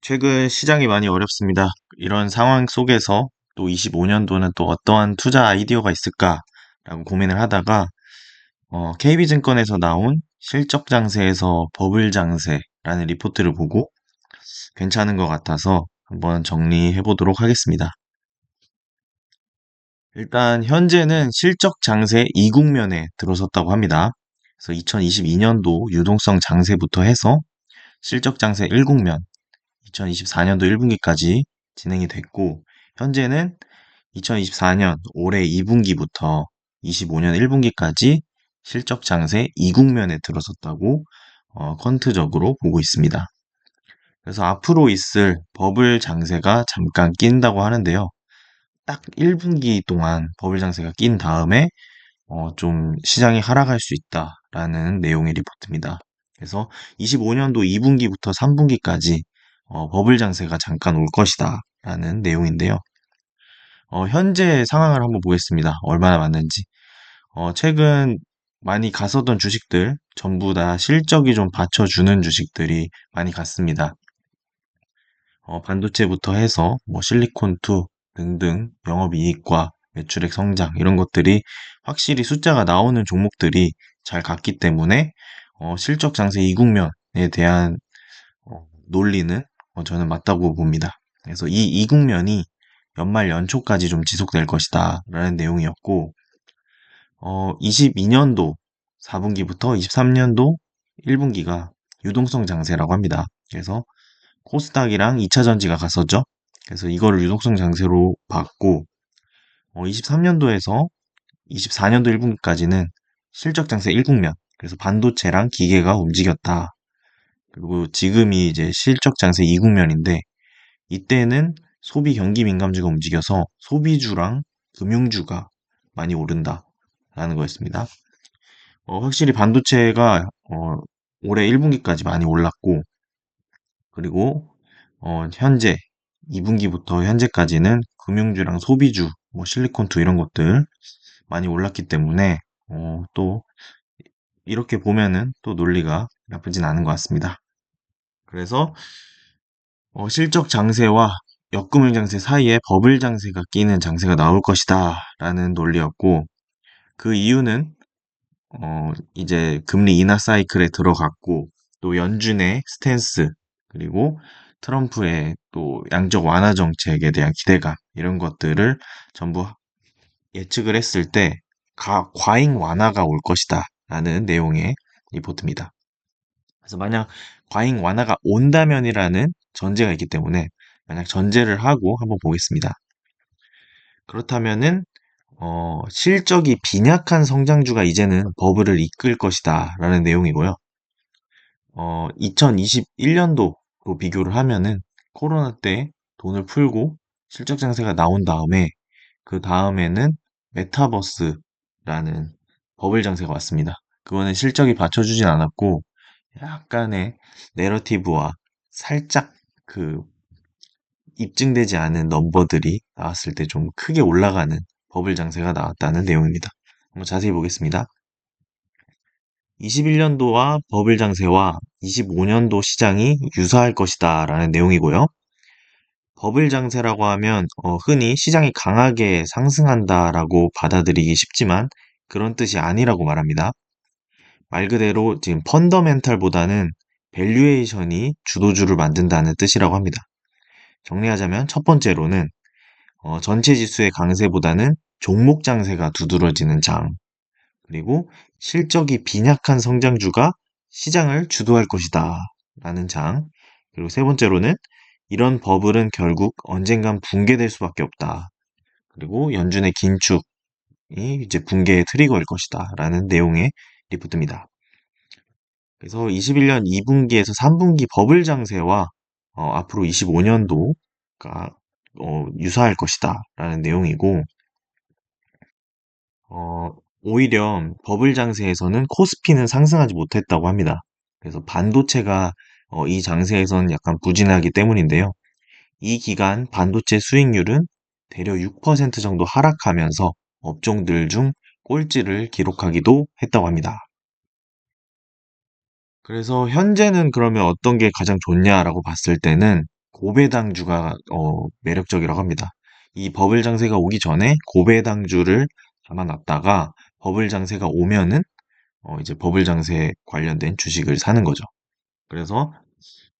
최근 시장이 많이 어렵습니다. 이런 상황 속에서 또 25년도는 또 어떠한 투자 아이디어가 있을까라고 고민을 하다가 KB증권에서 나온 실적 장세에서 버블 장세라는 리포트를 보고 괜찮은 것 같아서 한번 정리해 보도록 하겠습니다. 일단 현재는 실적 장세 이국면에 들어섰다고 합니다. 그래서 2022년도 유동성 장세부터 해서 실적 장세 1국면, 2024년도 1분기까지 진행이 됐고, 현재는 2024년 올해 2분기부터 25년 1분기까지 실적 장세 2국면에 들어섰다고 퀀트적으로 보고 있습니다. 그래서 앞으로 있을 버블 장세가 잠깐 낀다고 하는데요. 딱 1분기 동안 버블 장세가 낀 다음에 좀 시장이 하락할 수 있다라는 내용의 리포트입니다. 그래서 25년도 2분기부터 3분기까지 버블 장세가 잠깐 올 것이다 라는 내용인데요. 현재 상황을 한번 보겠습니다. 얼마나 맞는지. 최근 많이 갔었던 주식들 전부 다 실적이 좀 받쳐주는 주식들이 많이 갔습니다. 반도체부터 해서 뭐 실리콘2 등등 영업이익과 매출액 성장 이런 것들이 확실히 숫자가 나오는 종목들이 잘 갔기 때문에 실적 장세 이국면에 대한 논리는 저는 맞다고 봅니다. 그래서 이 이국면이 연말 연초까지 좀 지속될 것이다 라는 내용이었고 22년도 4분기부터 23년도 1분기가 유동성 장세라고 합니다. 그래서 코스닥이랑 2차전지가 갔었죠. 그래서 이거를 유동성 장세로 봤고 23년도에서 24년도 1분기까지는 실적 장세 1국면, 그래서 반도체랑 기계가 움직였다. 그리고 지금이 이제 실적 장세 2국면인데 이때는 소비 경기 민감주가 움직여서 소비주랑 금융주가 많이 오른다라는 거였습니다. 확실히 반도체가 올해 1분기까지 많이 올랐고, 그리고 현재 2분기부터 현재까지는 금융주랑 소비주, 뭐 실리콘투 이런 것들 많이 올랐기 때문에 또 이렇게 보면은 또 논리가 나쁘진 않은 것 같습니다. 그래서 실적 장세와 역금융 장세 사이에 버블 장세가 끼는 장세가 나올 것이다 라는 논리였고, 그 이유는 이제 금리 인하 사이클에 들어갔고, 또 연준의 스탠스, 그리고 트럼프의 또 양적 완화 정책에 대한 기대감, 이런 것들을 전부 예측을 했을 때 과잉 완화가 올 것이다 라는 내용의 리포트입니다. 그래서 만약 과잉 완화가 온다면이라는 전제가 있기 때문에 만약 전제를 하고 한번 보겠습니다. 그렇다면은 실적이 빈약한 성장주가 이제는 버블을 이끌 것이다 라는 내용이고요. 2021년도로 비교를 하면은 코로나 때 돈을 풀고 실적 장세가 나온 다음에 그 다음에는 메타버스라는 버블 장세가 왔습니다. 그거는 실적이 받쳐주진 않았고 약간의 내러티브와 살짝 그 입증되지 않은 넘버들이 나왔을 때 좀 크게 올라가는 버블 장세가 나왔다는 내용입니다. 한번 자세히 보겠습니다. 21년도와 버블 장세와 25년도 시장이 유사할 것이다 라는 내용이고요. 버블 장세라고 하면 흔히 시장이 강하게 상승한다라고 받아들이기 쉽지만 그런 뜻이 아니라고 말합니다. 말 그대로 지금 펀더멘탈보다는 밸류에이션이 주도주를 만든다는 뜻이라고 합니다. 정리하자면 첫 번째로는 전체 지수의 강세보다는 종목 장세가 두드러지는 장, 그리고 실적이 빈약한 성장주가 시장을 주도할 것이다 라는 장, 그리고 세 번째로는 이런 버블은 결국 언젠간 붕괴될 수밖에 없다. 그리고 연준의 긴축이 이제 붕괴의 트리거일 것이다 라는 내용의 리포트입니다. 그래서 21년 2분기에서 3분기 버블 장세와 앞으로 25년도가 유사할 것이다 라는 내용이고, 오히려 버블 장세에서는 코스피는 상승하지 못했다고 합니다. 그래서 반도체가 이 장세에서는 약간 부진하기 때문인데요. 이 기간 반도체 수익률은 대략 6% 정도 하락하면서 업종들 중 꼴찌를 기록하기도 했다고 합니다. 그래서 현재는 그러면 어떤 게 가장 좋냐라고 봤을 때는 고배당주가 매력적이라고 합니다. 이 버블 장세가 오기 전에 고배당주를 담아놨다가 버블 장세가 오면은 이제 버블 장세 관련된 주식을 사는 거죠. 그래서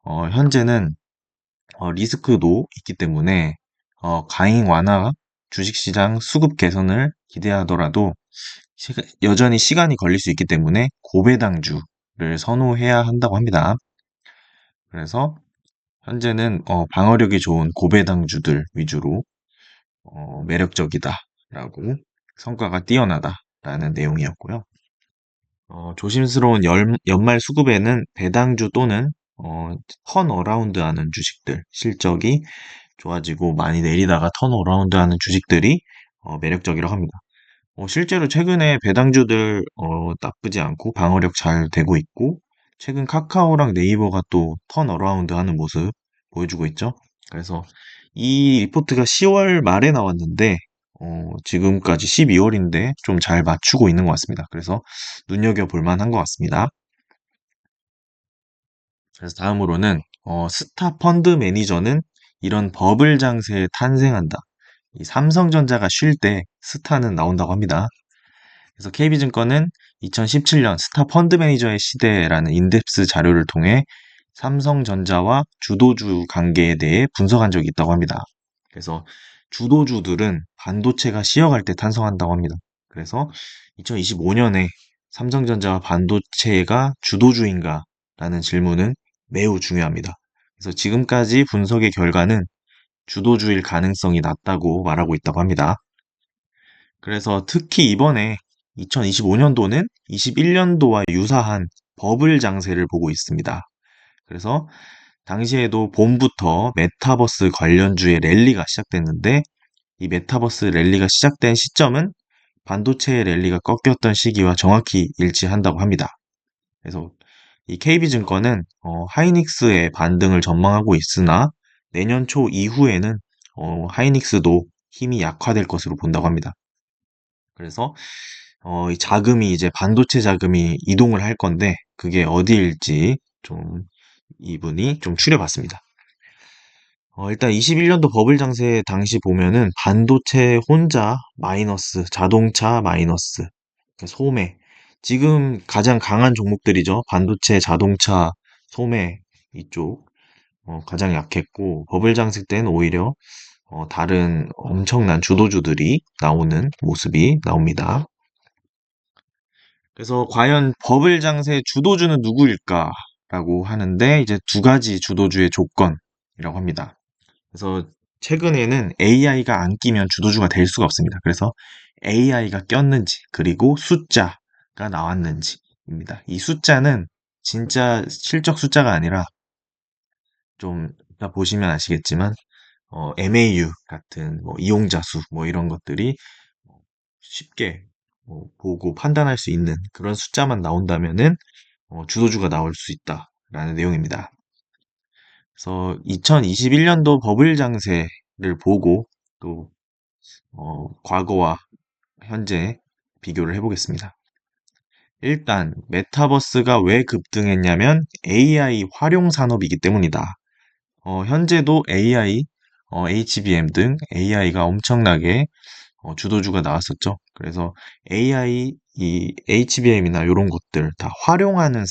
현재는 리스크도 있기 때문에 과잉 완화, 주식시장 수급 개선을 기대하더라도 여전히 시간이 걸릴 수 있기 때문에 고배당주를 선호해야 한다고 합니다. 그래서 현재는 방어력이 좋은 고배당주들 위주로 매력적이다라고 성과가 뛰어나다라는 내용이었고요. 조심스러운 연말 수급에는 배당주 또는 턴어라운드 하는 주식들, 실적이 좋아지고 많이 내리다가 턴어라운드 하는 주식들이 매력적이라고 합니다. 실제로 최근에 배당주들 나쁘지 않고 방어력 잘 되고 있고, 최근 카카오랑 네이버가 또 턴어라운드 하는 모습 보여주고 있죠. 그래서 이 리포트가 10월 말에 나왔는데, 지금까지 12월인데 좀 잘 맞추고 있는 것 같습니다. 그래서 눈여겨볼 만한 것 같습니다. 그래서 다음으로는 스타 펀드 매니저는 이런 버블 장세에 탄생한다. 이 삼성전자가 쉴 때 스타는 나온다고 합니다. 그래서 KB증권은 2017년 스타 펀드 매니저의 시대라는 인덱스 자료를 통해 삼성전자와 주도주 관계에 대해 분석한 적이 있다고 합니다. 그래서 주도주들은 반도체가 쉬어갈 때 탄생한다고 합니다. 그래서 2025년에 삼성전자와 반도체가 주도주인가? 라는 질문은 매우 중요합니다. 그래서 지금까지 분석의 결과는 주도주일 가능성이 낮다고 말하고 있다고 합니다. 그래서 특히 이번에 2025년도는 21년도와 유사한 버블 장세를 보고 있습니다. 그래서 당시에도 봄부터 메타버스 관련주의 랠리가 시작됐는데 이 메타버스 랠리가 시작된 시점은 반도체의 랠리가 꺾였던 시기와 정확히 일치한다고 합니다. 그래서 이 KB증권은 하이닉스의 반등을 전망하고 있으나 내년 초 이후에는 하이닉스도 힘이 약화될 것으로 본다고 합니다. 그래서 이 자금이 이제 반도체 자금이 이동을 할 건데 그게 어디일지 좀 이분이 좀 추려봤습니다. 일단 21년도 버블 장세 당시 보면은 반도체 혼자 마이너스, 자동차 마이너스, 그러니까 소매. 지금 가장 강한 종목들이죠. 반도체, 자동차, 소매 이쪽 가장 약했고 버블 장세 때는 오히려 다른 엄청난 주도주들이 나오는 모습이 나옵니다. 그래서 과연 버블 장세 주도주는 누구일까라고 하는데 이제 두 가지 주도주의 조건이라고 합니다. 그래서 최근에는 AI가 안 끼면 주도주가 될 수가 없습니다. 그래서 AI가 꼈는지 그리고 숫자가 나왔는지입니다. 이 숫자는 진짜 실적 숫자가 아니라 좀 이따 보시면 아시겠지만 MAU 같은 뭐 이용자 수 뭐 이런 것들이 쉽게 보고 판단할 수 있는 그런 숫자만 나온다면은 주도주가 나올 수 있다라는 내용입니다. 그래서 2021년도 버블 장세를 보고 또 과거와 현재 비교를 해보겠습니다. 일단 메타버스가 왜 급등했냐면 AI 활용 산업이기 때문이다. 현재도 AI, HBM 등 AI가 엄청나게 주도주가 나왔었죠. 그래서 AI, 이 HBM이나 이런 것들 다 활용하는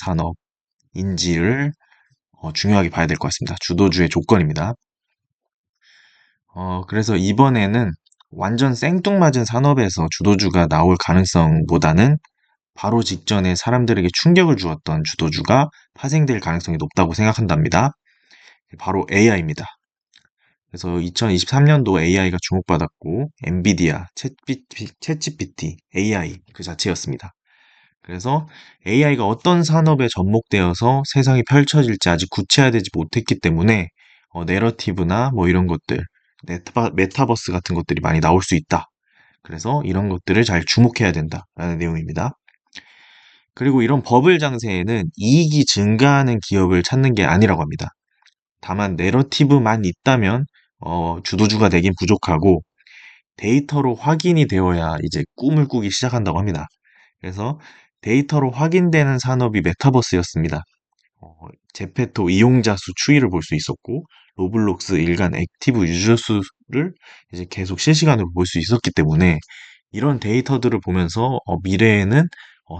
산업인지를 중요하게 봐야 될 것 같습니다. 주도주의 조건입니다. 그래서 이번에는 완전 생뚱맞은 산업에서 주도주가 나올 가능성보다는 바로 직전에 사람들에게 충격을 주었던 주도주가 파생될 가능성이 높다고 생각한답니다. 바로 AI입니다. 그래서 2023년도 AI가 주목받았고, 엔비디아, 챗GPT, AI 그 자체였습니다. 그래서 AI가 어떤 산업에 접목되어서 세상이 펼쳐질지 아직 구체화되지 못했기 때문에 내러티브나 뭐 이런 것들, 메타버스 같은 것들이 많이 나올 수 있다. 그래서 이런 것들을 잘 주목해야 된다라는 내용입니다. 그리고 이런 버블 장세에는 이익이 증가하는 기업을 찾는 게 아니라고 합니다. 다만 내러티브만 있다면 주도주가 되긴 부족하고 데이터로 확인이 되어야 이제 꿈을 꾸기 시작한다고 합니다. 그래서 데이터로 확인되는 산업이 메타버스였습니다. 제페토 이용자 수 추이를 볼 수 있었고 로블록스 일간 액티브 유저 수를 이제 계속 실시간으로 볼 수 있었기 때문에 이런 데이터들을 보면서 미래에는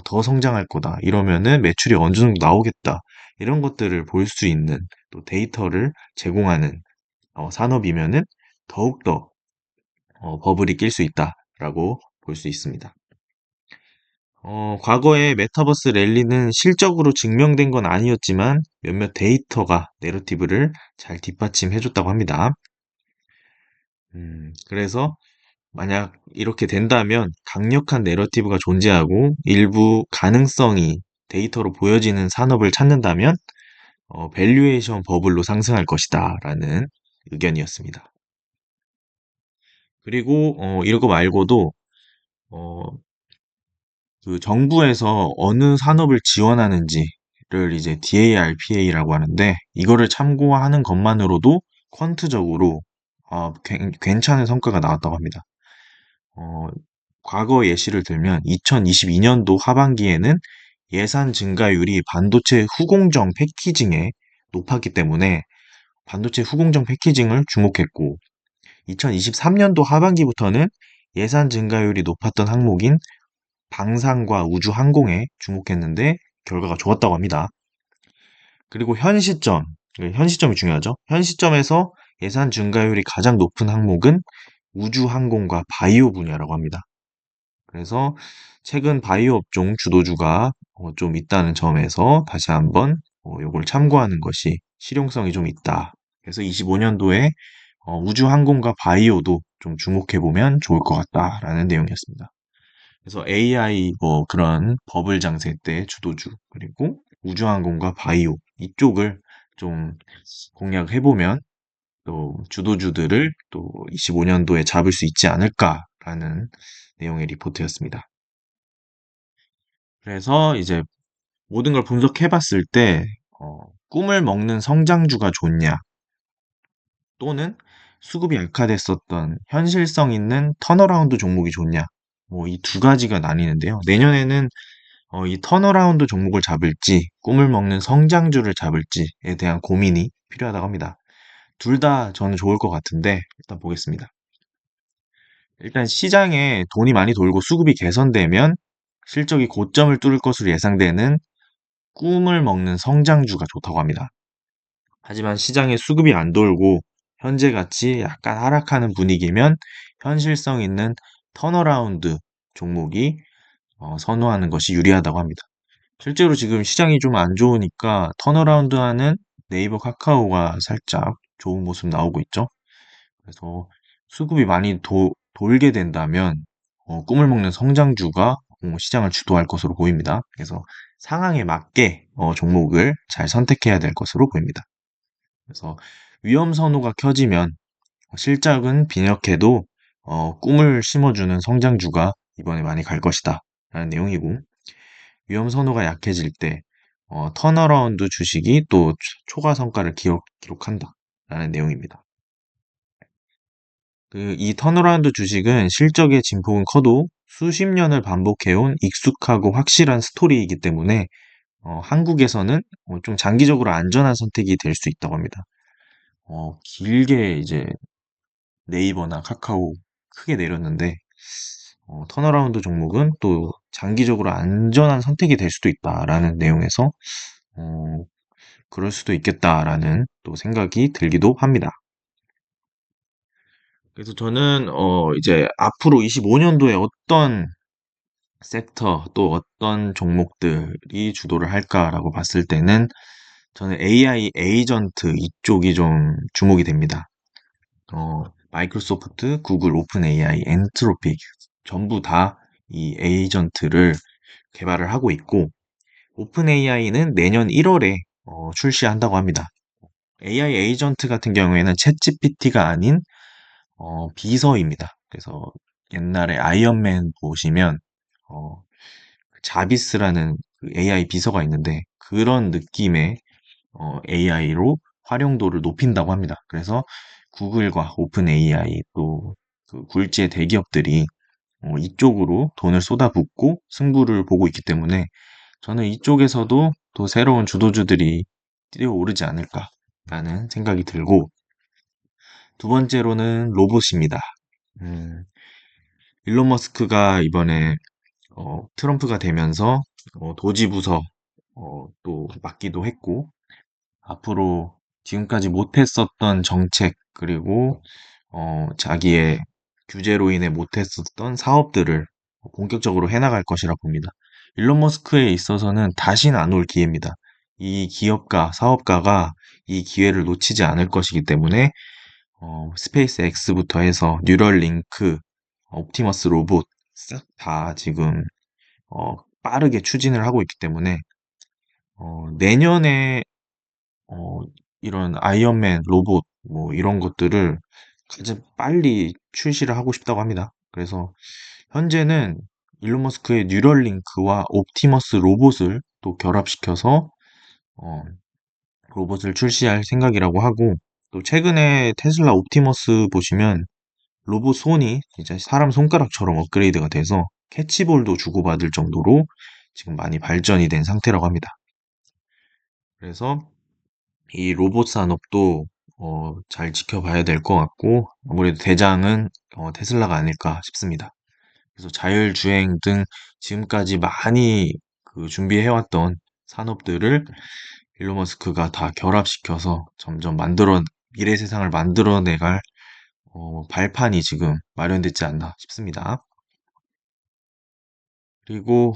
더 성장할 거다. 이러면은 매출이 어느 정도 나오겠다. 이런 것들을 볼 수 있는 또 데이터를 제공하는 산업이면은 더욱더 버블이 낄 수 있다라고 볼 수 있습니다. 과거에 메타버스 랠리는 실적으로 증명된 건 아니었지만 몇몇 데이터가 내러티브를 잘 뒷받침해줬다고 합니다. 그래서 만약 이렇게 된다면 강력한 내러티브가 존재하고 일부 가능성이 데이터로 보여지는 산업을 찾는다면 밸류에이션 버블로 상승할 것이다 라는 의견이었습니다. 그리고 이거 말고도 어, 그 정부에서 어느 산업을 지원하는지를 이제 DARPA라고 하는데 이거를 참고하는 것만으로도 퀀트적으로 괜찮은 성과가 나왔다고 합니다. 어, 과거 예시를 들면 2022년도 하반기에는 예산 증가율이 반도체 후공정 패키징에 높았기 때문에 반도체 후공정 패키징을 주목했고 2023년도 하반기부터는 예산 증가율이 높았던 항목인 방산과 우주 항공에 주목했는데 결과가 좋았다고 합니다. 그리고 현 시점이 중요하죠. 현 시점에서 예산 증가율이 가장 높은 항목은 우주 항공과 바이오 분야라고 합니다. 그래서 최근 바이오 업종 주도주가 좀 있다는 점에서 다시 한번 이걸 참고하는 것이 실용성이 좀 있다. 그래서 25년도에 우주 항공과 바이오도 좀 주목해 보면 좋을 것 같다라는 내용이었습니다. 그래서 AI 뭐 그런 버블 장세 때 주도주 그리고 우주항공과 바이오 이쪽을 좀 공략해 보면 또 주도주들을 또 25년도에 잡을 수 있지 않을까라는 내용의 리포트였습니다. 그래서 이제 모든 걸 분석해 봤을 때 꿈을 먹는 성장주가 좋냐 또는 수급이 약화됐었던 현실성 있는 턴어라운드 종목이 좋냐 뭐 이 두 가지가 나뉘는데요. 내년에는 이 턴어라운드 종목을 잡을지 꿈을 먹는 성장주를 잡을지에 대한 고민이 필요하다고 합니다. 둘 다 저는 좋을 것 같은데 일단 보겠습니다. 일단 시장에 돈이 많이 돌고 수급이 개선되면 실적이 고점을 뚫을 것으로 예상되는 꿈을 먹는 성장주가 좋다고 합니다. 하지만 시장에 수급이 안 돌고 현재 같이 약간 하락하는 분위기면 현실성 있는 턴어라운드 종목이 선호하는 것이 유리하다고 합니다. 실제로 지금 시장이 좀 안 좋으니까 턴어라운드 하는 네이버 카카오가 살짝 좋은 모습 나오고 있죠. 그래서 수급이 많이 돌게 된다면 꿈을 먹는 성장주가 시장을 주도할 것으로 보입니다. 그래서 상황에 맞게 종목을 잘 선택해야 될 것으로 보입니다. 그래서 위험 선호가 켜지면 실적은 빈약해도 꿈을 심어주는 성장주가 이번에 많이 갈 것이다 라는 내용이고 위험 선호가 약해질 때 턴어라운드 주식이 또 초과 성과를 기록한다 라는 내용입니다. 이 턴어라운드 주식은 실적의 진폭은 커도 수십 년을 반복해온 익숙하고 확실한 스토리이기 때문에 한국에서는 좀 장기적으로 안전한 선택이 될 수 있다고 합니다. 길게 이제 네이버나 카카오 크게 내렸는데 턴어라운드 종목은 또 장기적으로 안전한 선택이 될 수도 있다라는 내용에서 어, 그럴 수도 있겠다라는 또 생각이 들기도 합니다. 그래서 저는 이제 앞으로 25년도에 어떤 섹터 또 어떤 종목들이 주도를 할까라고 봤을 때는 저는 AI 에이전트 이쪽이 좀 주목이 됩니다. 마이크로소프트, 구글, 오픈 AI, 엔트로픽 전부 다 이 에이전트를 개발을 하고 있고 오픈 AI는 내년 1월에 출시한다고 합니다. AI 에이전트 같은 경우에는 챗 GPT가 아닌 비서입니다. 그래서 옛날에 아이언맨 보시면 어, 자비스라는 AI 비서가 있는데 그런 느낌의 AI로 활용도를 높인다고 합니다. 그래서 구글과 오픈 AI 또 그 굴지의 대기업들이 이쪽으로 돈을 쏟아붓고 승부를 보고 있기 때문에 저는 이쪽에서도 또 새로운 주도주들이 뛰어오르지 않을까라는 생각이 들고 두 번째로는 로봇입니다. 음, 일론 머스크가 이번에 트럼프가 되면서 도지 부서 또 맡기도 했고, 앞으로 지금까지 못했었던 정책, 그리고 자기의 규제로 인해 못했었던 사업들을 본격적으로 해나갈 것이라 봅니다. 일론 머스크에 있어서는 다시는 안 올 기회입니다. 이 기업가, 사업가가 이 기회를 놓치지 않을 것이기 때문에 스페이스 X부터 해서 뉴럴링크, 옵티머스 로봇 싹 다 지금 빠르게 추진을 하고 있기 때문에 내년에 어, 이런 아이언맨 로봇 뭐 이런 것들을 가장 빨리 출시를 하고 싶다고 합니다. 그래서 현재는 일론 머스크의 뉴럴링크와 옵티머스 로봇을 또 결합시켜서 어, 로봇을 출시할 생각이라고 하고, 또 최근에 테슬라 옵티머스 보시면 로봇 손이 진짜 사람 손가락처럼 업그레이드가 돼서 캐치볼도 주고받을 정도로 지금 많이 발전이 된 상태라고 합니다. 그래서 이 로봇 산업도 잘 지켜봐야 될 것 같고, 아무래도 대장은 테슬라가 아닐까 싶습니다. 그래서 자율주행 등 지금까지 많이 그 준비해왔던 산업들을 일론 머스크가 다 결합시켜서 점점 미래 세상을 만들어내갈 발판이 지금 마련됐지 않나 싶습니다. 그리고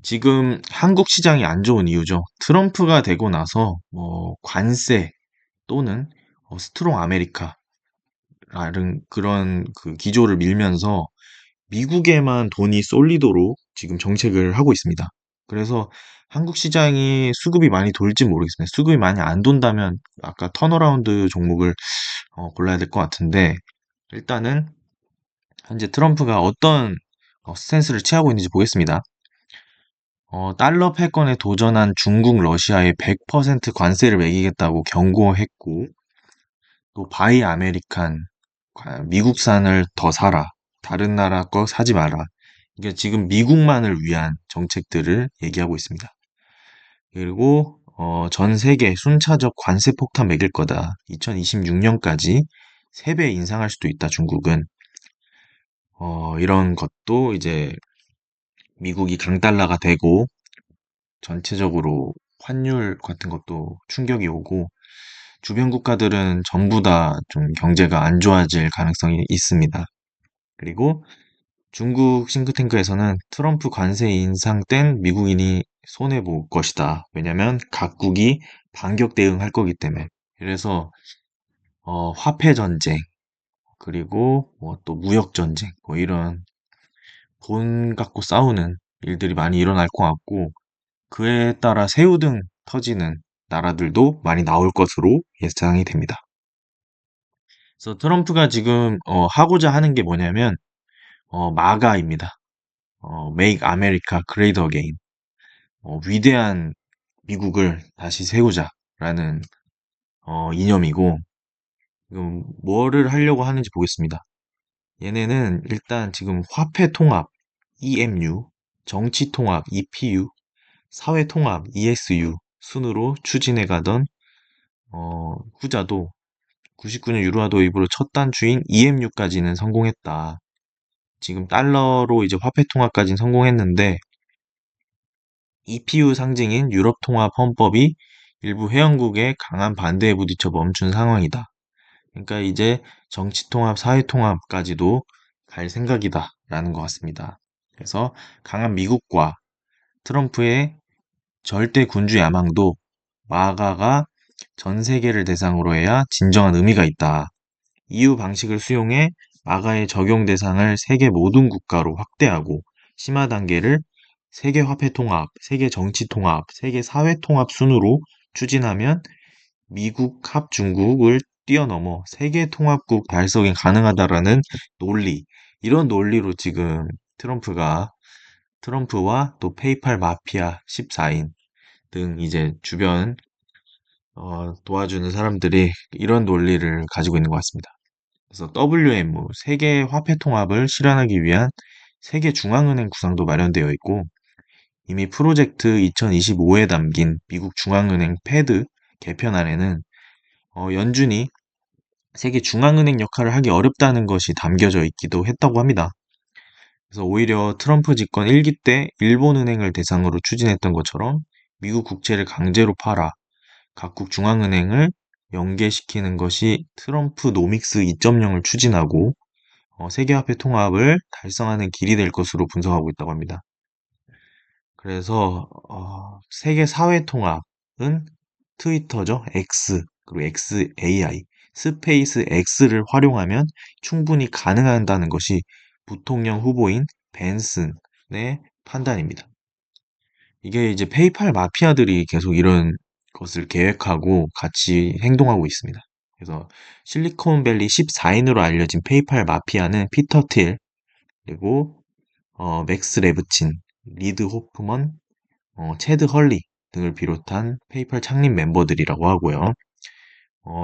지금 한국 시장이 안 좋은 이유죠. 트럼프가 되고 나서 관세 또는 스트롱 아메리카라는 그런 그 기조를 밀면서 미국에만 돈이 쏠리도록 지금 정책을 하고 있습니다. 그래서 한국 시장이 수급이 많이 돌지 모르겠습니다. 수급이 많이 안 돈다면 아까 턴어라운드 종목을 골라야 될 것 같은데, 일단은 현재 트럼프가 어떤 스탠스를 취하고 있는지 보겠습니다. 달러 패권에 도전한 중국, 러시아에 100% 관세를 매기겠다고 경고했고, 또 바이 아메리칸, 미국산을 더 사라. 다른 나라 거 사지 마라. 이게 지금 미국만을 위한 정책들을 얘기하고 있습니다. 그리고 전 세계 순차적 관세 폭탄 매길 거다. 2026년까지 3배 인상할 수도 있다, 중국은. 이런 것도 이제 미국이 강달러가 되고 전체적으로 환율 같은 것도 충격이 오고 주변 국가들은 전부 다 좀 경제가 안 좋아질 가능성이 있습니다. 그리고 중국 싱크탱크에서는 트럼프 관세 인상 땐 미국인이 손해볼 것이다. 왜냐면 각국이 반격 대응할 거기 때문에. 그래서 화폐 전쟁, 그리고 뭐 또 무역 전쟁, 뭐 이런 돈 갖고 싸우는 일들이 많이 일어날 것 같고, 그에 따라 새우등 터지는 나라들도 많이 나올 것으로 예상이 됩니다. 그래서 트럼프가 지금 하고자 하는 게 뭐냐면 마가입니다. Make America Great Again. 위대한 미국을 다시 세우자라는 이념이고, 뭐를 하려고 하는지 보겠습니다. 얘네는 일단 지금 화폐 통합 EMU, 정치 통합 EPU, 사회 통합 ESU 순으로 추진해 가던 후자도 99년 유로화 도입으로 첫 단추인 EMU까지는 성공했다. 지금 달러로 이제 화폐 통합까지는 성공했는데 EPU 상징인 유럽 통합 헌법이 일부 회원국의 강한 반대에 부딪혀 멈춘 상황이다. 그러니까 이제 정치 통합, 사회 통합까지도 갈 생각이다라는 것 같습니다. 그래서 강한 미국과 트럼프의 절대 군주 야망도 마가가 전 세계를 대상으로 해야 진정한 의미가 있다. EU 방식을 수용해 마가의 적용 대상을 세계 모든 국가로 확대하고 심화 단계를 세계 화폐 통합, 세계 정치 통합, 세계 사회 통합 순으로 추진하면 미국 합 중국을 뛰어넘어 세계 통합국 달성이 가능하다라는 논리, 이런 논리로 지금 트럼프와 또 페이팔 마피아 14인 등 이제 주변 도와주는 사람들이 이런 논리를 가지고 있는 것 같습니다. 그래서 WMU, 세계 화폐 통합을 실현하기 위한 세계 중앙은행 구상도 마련되어 있고, 이미 프로젝트 2025에 담긴 미국 중앙은행 패드 개편안에는 연준이 세계 중앙은행 역할을 하기 어렵다는 것이 담겨져 있기도 했다고 합니다. 그래서 오히려 트럼프 집권 1기 때 일본은행을 대상으로 추진했던 것처럼 미국 국채를 강제로 팔아 각국 중앙은행을 연계시키는 것이 트럼프 노믹스 2.0을 추진하고 세계화폐 통합을 달성하는 길이 될 것으로 분석하고 있다고 합니다. 그래서 세계 사회 통합은 트위터죠. X 그리고 XAI 스페이스 X를 활용하면 충분히 가능하다는 것이 부통령 후보인 벤슨의 판단입니다. 이게 이제 페이팔 마피아들이 계속 이런 것을 계획하고 같이 행동하고 있습니다. 그래서 실리콘밸리 14인으로 알려진 페이팔 마피아는 피터 틸, 그리고 맥스 레브친, 리드 호프먼, 체드 헐리 등을 비롯한 페이팔 창립 멤버들이라고 하고요.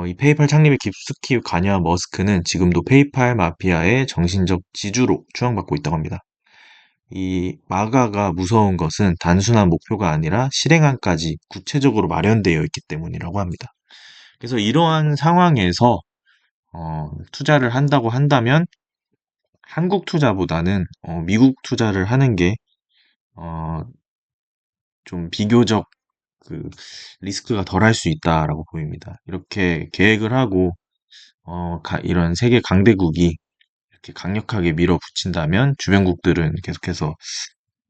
이 페이팔 창립에 깊숙이 관여한 머스크는 지금도 페이팔 마피아의 정신적 지주로 추앙받고 있다고 합니다. 이 마가가 무서운 것은 단순한 목표가 아니라 실행안까지 구체적으로 마련되어 있기 때문이라고 합니다. 그래서 이러한 상황에서 투자를 한다고 한다면 한국 투자보다는 미국 투자를 하는 게 어, 좀 비교적 그 리스크가 덜할 수 있다라고 보입니다. 이렇게 계획을 하고 이런 세계 강대국이 이렇게 강력하게 밀어붙인다면 주변국들은 계속해서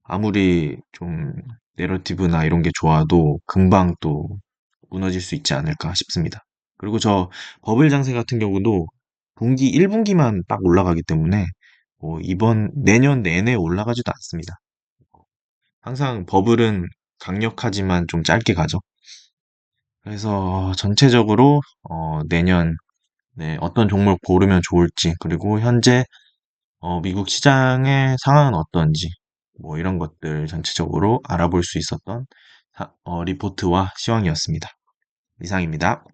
아무리 좀 내러티브나 이런 게 좋아도 금방 또 무너질 수 있지 않을까 싶습니다. 그리고 저 버블 장세 같은 경우도 분기 1분기만 딱 올라가기 때문에 뭐 이번 내년 내내 올라가지도 않습니다. 항상 버블은 강력하지만 좀 짧게 가죠. 그래서 전체적으로 내년 네, 어떤 종목 고르면 좋을지 그리고 현재 미국 시장의 상황은 어떤지 뭐 이런 것들 전체적으로 알아볼 수 있었던 리포트와 시황이었습니다. 이상입니다.